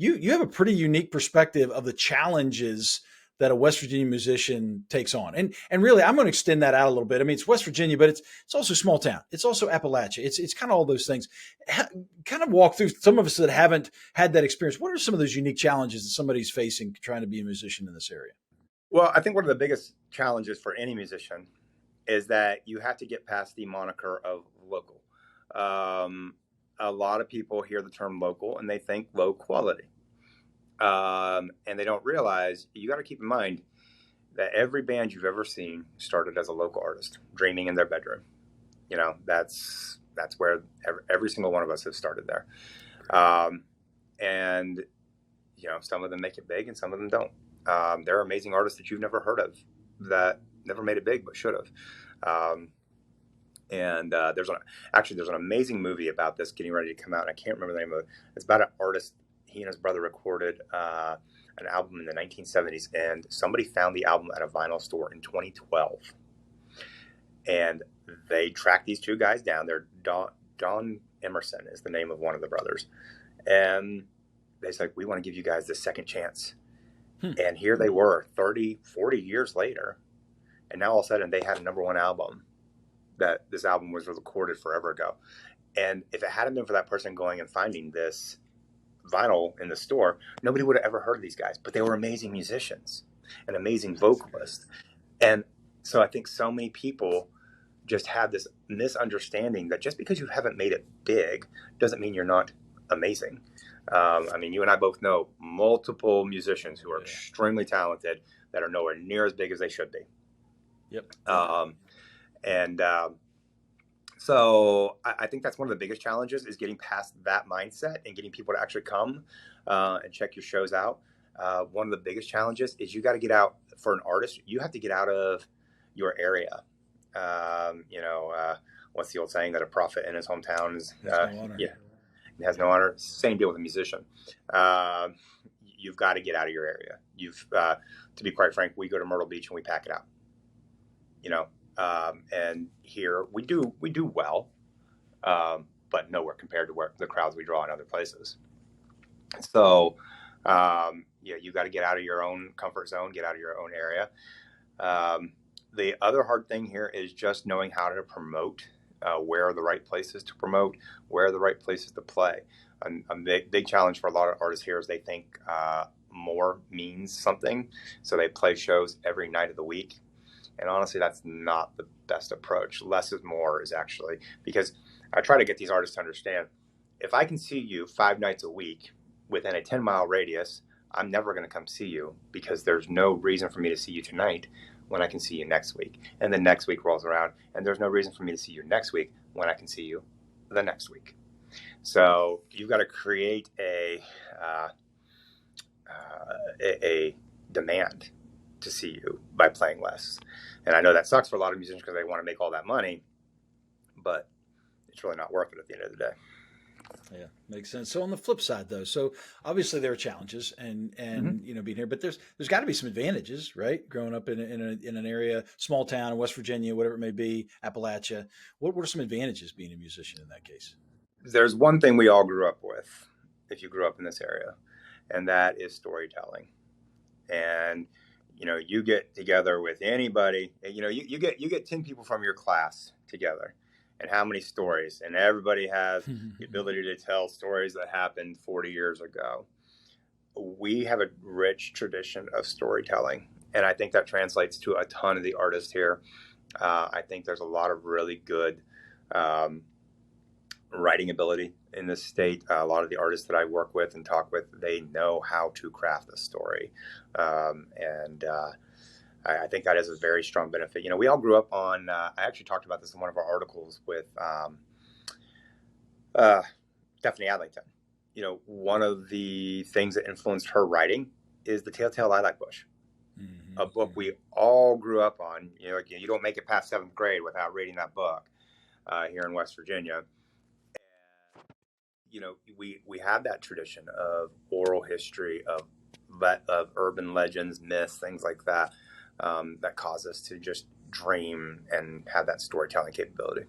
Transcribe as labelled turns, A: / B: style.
A: you have a pretty unique perspective of the challenges that a West Virginia musician takes on. And really, I'm going to extend that out a little bit. I mean, it's West Virginia, but it's also small town. It's also Appalachia. It's kind of all those things. Kind of walk through some of us that haven't had that experience. What are some of those unique challenges that somebody's facing trying to be a musician in this area?
B: Well, I think one of the biggest challenges for any musician is that you have to get past the moniker of local. Um, a lot of people hear the term local and they think low quality. And they don't realize you got to keep in mind that every band you've ever seen started as a local artist, dreaming in their bedroom. You know, that's where every single one of us has started there. And you know, some of them make it big and some of them don't. There are amazing artists that you've never heard of that never made it big but should have. And there's an amazing movie about this getting ready to come out. And I can't remember the name of it. It's about an artist. He and his brother recorded an album in the 1970s, and somebody found the album at a vinyl store in 2012. And they tracked these two guys down. They're Don Emerson is the name of one of the brothers. And they said, we want to give you guys this second chance. And here they were 30, 40 years later. And now all of a sudden they had a number one album. That this album was recorded forever ago. And if it hadn't been for that person going and finding this vinyl in the store, nobody would have ever heard of these guys. But they were amazing musicians and amazing vocalists. And so I think so many people just have this misunderstanding that just because you haven't made it big doesn't mean you're not amazing. I mean, you and I both know multiple musicians who are extremely talented that are nowhere near as big as they should be.
A: Yep.
B: So I think that's one of the biggest challenges is getting past that mindset and getting people to actually come and check your shows out. One of the biggest challenges is you got to get out for an artist. You have to get out of your area. What's the old saying that a prophet in his hometown is has no honor. Same deal with a musician. You've got to get out of your area. To be quite frank, we go to Myrtle Beach and we pack it out. You know, and here we do well, but nowhere compared to where the crowds we draw in other places. So, you got to get out of your own comfort zone, get out of your own area. The other hard thing here is just knowing how to promote, where are the right places to promote, where are the right places to play. A big challenge for a lot of artists here is they think more means something, so they play shows every night of the week. And honestly, that's not the best approach. Less is more is actually, because I try to get these artists to understand, if I can see you 5 nights a week within a 10-mile radius, I'm never going to come see you because there's no reason for me to see you tonight when I can see you next week. And then next week rolls around and there's no reason for me to see you next week when I can see you the next week. So you've got to create a demand to see you by playing less. And I know that sucks for a lot of musicians because they want to make all that money, but it's really not worth it at the end of the day.
A: Yeah, makes sense. So on the flip side, though, so obviously there are challenges and being here, but there's got to be some advantages, right? Growing up in an area, small town in West Virginia, whatever it may be, Appalachia. What are some advantages being a musician in that case?
B: There's one thing we all grew up with, if you grew up in this area, and that is storytelling. And you get together with anybody, you get 10 people from your class together, and how many stories, and everybody has the ability to tell stories that happened 40 years ago. We have a rich tradition of storytelling, and I think that translates to a ton of the artists here. I think there's a lot of really good writing ability in this state. A lot of the artists that I work with and talk with, they know how to craft a story. I think that is a very strong benefit. We all grew up on, I actually talked about this in one of our articles with Stephanie Adlington. One of the things that influenced her writing is The Telltale Lilac Bush, a book we all grew up on. You don't make it past 7th grade without reading that book here in West Virginia. We have that tradition of oral history, of urban legends, myths, things like that, that cause us to just dream and have that storytelling capability.